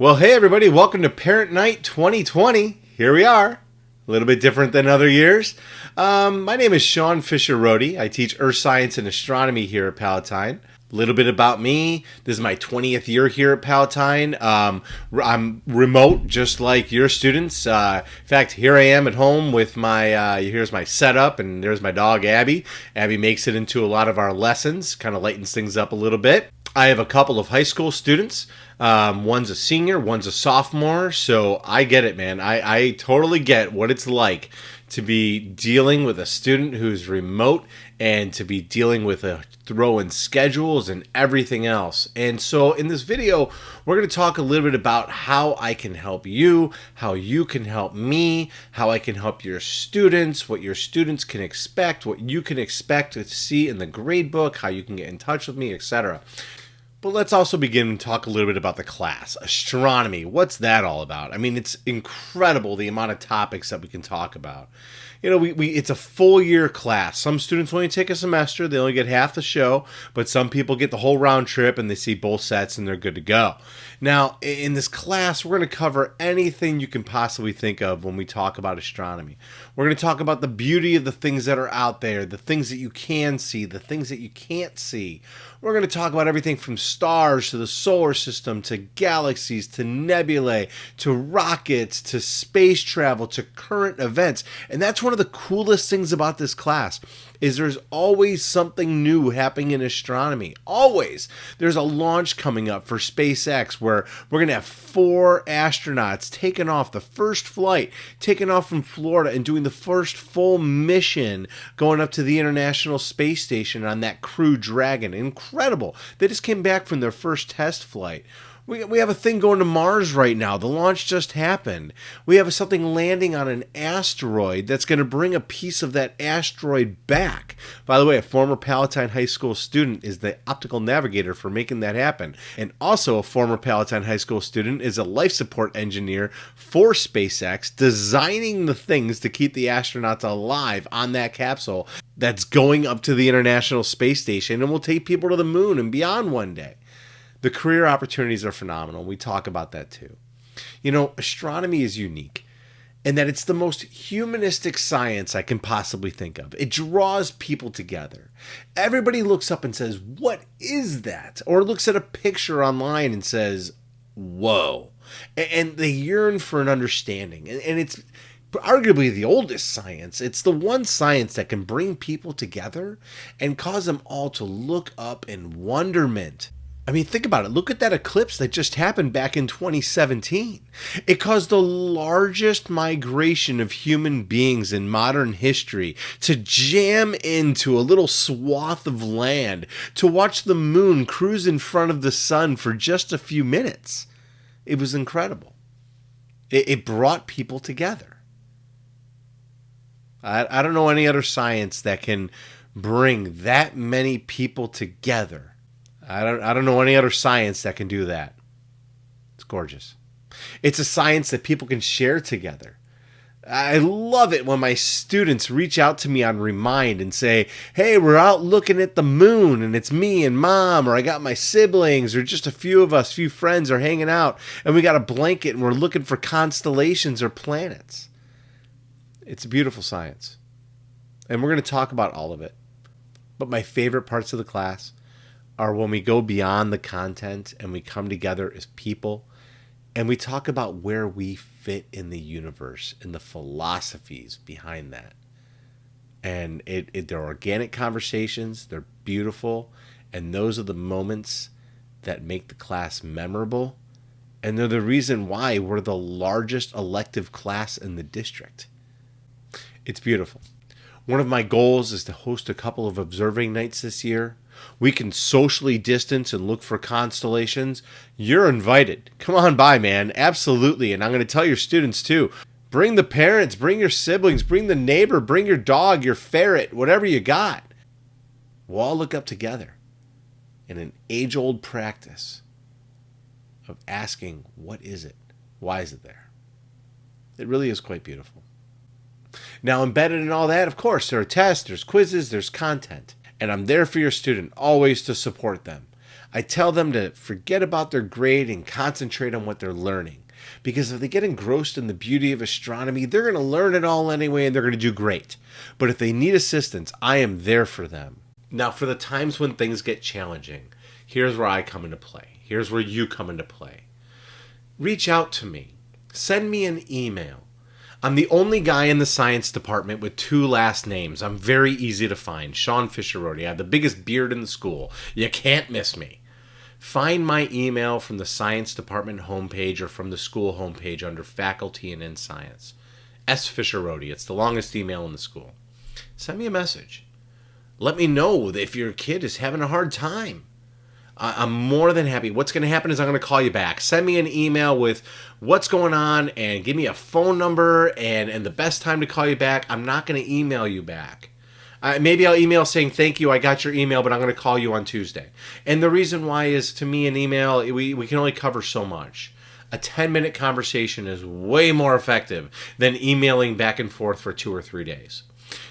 Well, hey everybody, welcome to Parent Night 2020. Here we are, a little bit different than other years. My name is Sean Fisher-Rohde. I teach Earth Science and Astronomy here at Palatine. A little bit about me. This is my 20th year here at Palatine. I'm remote, just like your students. In fact, here I am at home with my, here's my setup, and there's my dog, Abby. Abby makes it into a lot of our lessons, kind of lightens things up a little bit. I have a couple of high school students. One's a senior, one's a sophomore, so I get it, man. I totally get what it's like to be dealing with a student who's remote and to be dealing with a throw-in schedules and everything else. And so in this video, we're going to talk a little bit about how I can help you, how you can help me, how I can help your students, what your students can expect, what you can expect to see in the grade book, how you can get in touch with me, etc. But let's also begin to talk a little bit about the class. Astronomy, what's that all about? I mean, it's incredible the amount of topics that we can talk about. You know, it's a full year class. Some students only take a semester, they only get half the show, but some people get the whole round trip and they see both sets and they're good to go. Now, in this class, we're going to cover anything you can possibly think of when we talk about astronomy. We're going to talk about the beauty of the things that are out there, the things that you can see, the things that you can't see. We're going to talk about everything from stars to the solar system to galaxies to nebulae to rockets to space travel to current events. And that's one of the coolest things about this class is there's always something new happening in astronomy. Always. There's a launch coming up for SpaceX where we're going to have 4 astronauts taking off the first flight, taking off from Florida and doing the first full mission going up to the International Space Station on that Crew Dragon. Incredible. They just came back from their first test flight. We have a thing going to Mars right now. The launch just happened. We have something landing on an asteroid that's going to bring a piece of that asteroid back. By the way, a former Palatine High School student is the optical navigator for making that happen. And also a former Palatine High School student is a life support engineer for SpaceX, designing the things to keep the astronauts alive on that capsule that's going up to the International Space Station and will take people to the moon and beyond one day. The career opportunities are phenomenal. We talk about that too. You know, astronomy is unique in that it's the most humanistic science I can possibly think of. It draws people together. Everybody looks up and says, "What is that?" Or looks at a picture online and says, "Whoa." And they yearn for an understanding. And it's arguably the oldest science. It's the one science that can bring people together and cause them all to look up in wonderment. I mean, think about it. Look at that eclipse that just happened back in 2017. It caused the largest migration of human beings in modern history to jam into a little swath of land to watch the moon cruise in front of the sun for just a few minutes. It was incredible. It brought people together. I don't know any other science that can bring that many people together. I don't know any other science that can do that. It's gorgeous. It's a science that people can share together. I love it when my students reach out to me on Remind and say, "Hey, we're out looking at the moon and it's me and mom, or I got my siblings, or just a few of us, few friends are hanging out and we got a blanket and we're looking for constellations or planets." It's a beautiful science. And we're going to talk about all of it. But my favorite parts of the class are when we go beyond the content and we come together as people and we talk about where we fit in the universe and the philosophies behind that. And they're organic conversations, they're beautiful, and those are the moments that make the class memorable, and they're the reason why we're the largest elective class in the district. It's beautiful. One of my goals is to host a couple of observing nights this year. We can socially distance and look for constellations. You're invited. Come on by, man. Absolutely. And I'm going to tell your students too. Bring the parents, bring your siblings, bring the neighbor, bring your dog, your ferret, whatever you got. We'll all look up together in an age-old practice of asking, what is it? Why is it there? It really is quite beautiful. Now, embedded in all that, of course, there are tests, there's quizzes, there's content. And I'm there for your student, always to support them. I tell them to forget about their grade and concentrate on what they're learning. Because if they get engrossed in the beauty of astronomy, they're going to learn it all anyway and they're going to do great. But if they need assistance, I am there for them. Now, for the times when things get challenging, here's where I come into play. Here's where you come into play. Reach out to me. Send me an email. I'm the only guy in the science department with 2 last names. I'm very easy to find. Sean Fisher-Rohde. I have the biggest beard in the school. You can't miss me. Find my email from the science department homepage or from the school homepage under faculty and in science. S. Fisher-Rohde. It's the longest email in the school. Send me a message. Let me know if your kid is having a hard time. I'm more than happy. What's going to happen is I'm going to call you back. Send me an email with what's going on and give me a phone number and the best time to call you back. I'm not going to email you back. Maybe I'll email saying, thank you, I got your email, but I'm going to call you on Tuesday. And the reason why is, to me, an email, we can only cover so much. A 10-minute conversation is way more effective than emailing back and forth for 2 or 3 days.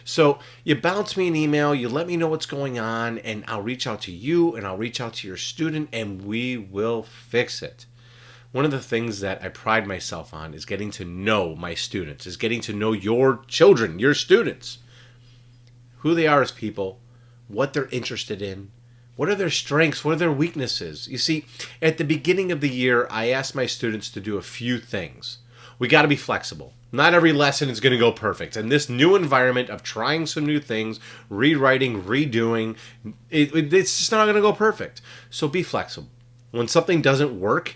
So you bounce me an email, you let me know what's going on, and I'll reach out to you and I'll reach out to your student and we will fix it. One of the things that I pride myself on is getting to know my students, is getting to know your children, your students. Who they are as people, what they're interested in, what are their strengths, what are their weaknesses. You see, at the beginning of the year, I asked my students to do a few things. We got to be flexible. Not every lesson is going to go perfect. And this new environment of trying some new things, rewriting, redoing, it's just not going to go perfect. So be flexible. When something doesn't work,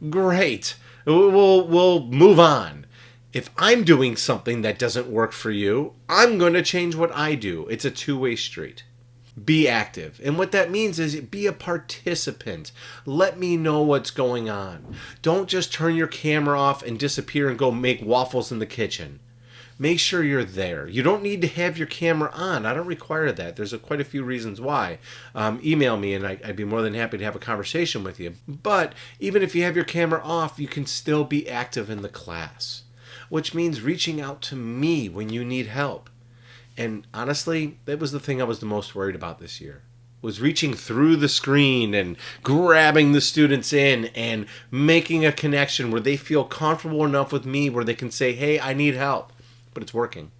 great. We'll move on. If I'm doing something that doesn't work for you, I'm going to change what I do. It's a two-way street. Be active. And what that means is be a participant. Let me know what's going on. Don't just turn your camera off and disappear and go make waffles in the kitchen. Make sure you're there. You don't need to have your camera on. I don't require that. There's quite a few reasons why. Email me and I'd be more than happy to have a conversation with you. But even if you have your camera off, you can still be active in the class, which means reaching out to me when you need help. And honestly, that was the thing I was the most worried about this year, was reaching through the screen and grabbing the students in and making a connection where they feel comfortable enough with me where they can say, hey, I need help. But it's working.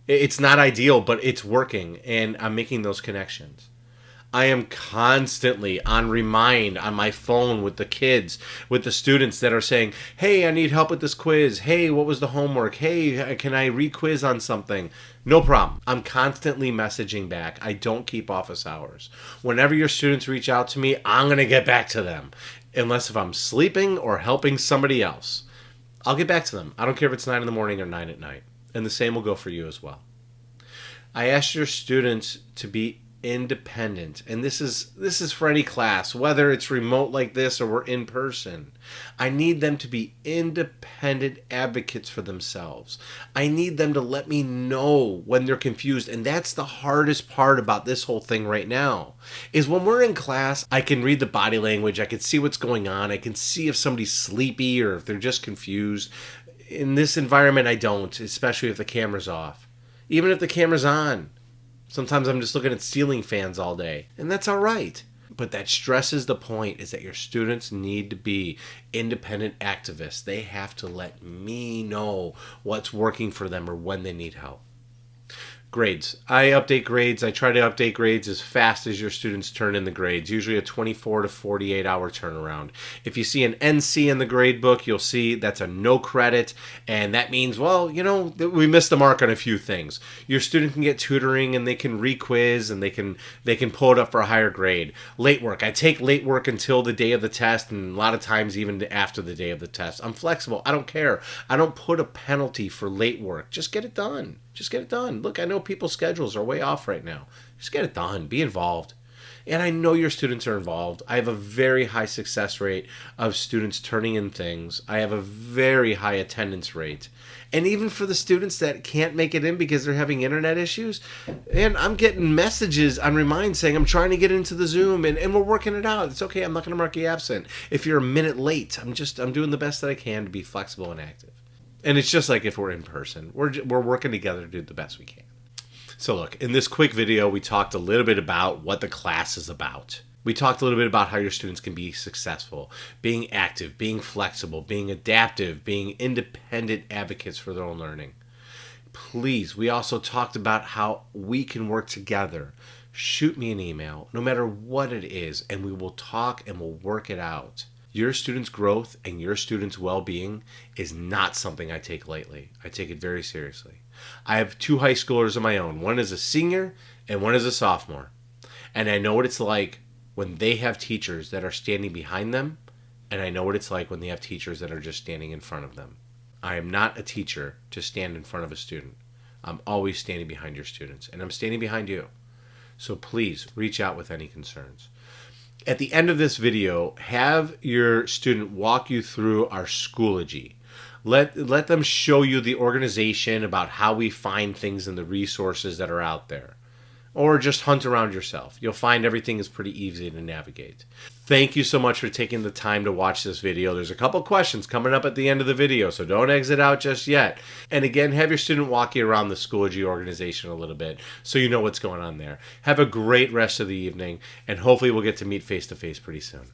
It's not ideal, but it's working, and I'm making those connections. I am constantly on remind on my phone with the kids, with the students that are saying, hey, I need help with this quiz. Hey, what was the homework? Hey, can I re-quiz on something? No problem. I'm constantly messaging back. I don't keep office hours. Whenever your students reach out to me, I'm going to get back to them. Unless if I'm sleeping or helping somebody else. I'll get back to them. I don't care if it's 9 in the morning or 9 at night. And the same will go for you as well. I asked your students to be independent, and this is for any class, whether it's remote like this or we're in person. I need them to be independent advocates for themselves. I need them to let me know when they're confused, and that's the hardest part about this whole thing right now, is when we're in class, I can read the body language, I can see what's going on, I can see if somebody's sleepy or if they're just confused. In this environment, I don't, especially if the camera's off. Even if the camera's on. Sometimes I'm just looking at ceiling fans all day, and that's all right. But that stresses the point, is that your students need to be independent activists. They have to let me know what's working for them or when they need help. Grades. I update grades. I try to update grades as fast as your students turn in the grades, usually a 24 to 48 hour turnaround. If you see an NC in the grade book, you'll see that's a no credit, and that means, well, we missed the mark on a few things. Your student can get tutoring and they can re-quiz and they can pull it up for a higher grade. Late work. I take late work until the day of the test, and a lot of times even after the day of the test. I'm flexible. I don't care. I don't put a penalty for late work. Just get it done. Just get it done. Look, I know people's schedules are way off right now. Just get it done. Be involved. And I know your students are involved. I have a very high success rate of students turning in things. I have a very high attendance rate. And even for the students that can't make it in because they're having internet issues, and I'm getting messages on Remind saying I'm trying to get into the Zoom and we're working it out. It's okay. I'm not going to mark you absent. If you're a minute late, I'm doing the best that I can to be flexible and active. And it's just like if we're in person. We're working together to do the best we can. So look, in this quick video, we talked a little bit about what the class is about. We talked a little bit about how your students can be successful, being active, being flexible, being adaptive, being independent advocates for their own learning. Please, we also talked about how we can work together. Shoot me an email, no matter what it is, and we will talk and we'll work it out. Your students' growth and your students' well-being is not something I take lightly. I take it very seriously. I have 2 high schoolers of my own. One is a senior and one is a sophomore. And I know what it's like when they have teachers that are standing behind them, and I know what it's like when they have teachers that are just standing in front of them. I am not a teacher to stand in front of a student. I'm always standing behind your students, and I'm standing behind you. So please reach out with any concerns. At the end of this video, have your student walk you through our Schoology. Let them show you the organization, about how we find things and the resources that are out there. Or just hunt around yourself. You'll find everything is pretty easy to navigate. Thank you so much for taking the time to watch this video. There's a couple questions coming up at the end of the video, so don't exit out just yet. And again, have your student walk you around the Schoology organization a little bit so you know what's going on there. Have a great rest of the evening, and hopefully we'll get to meet face to face pretty soon.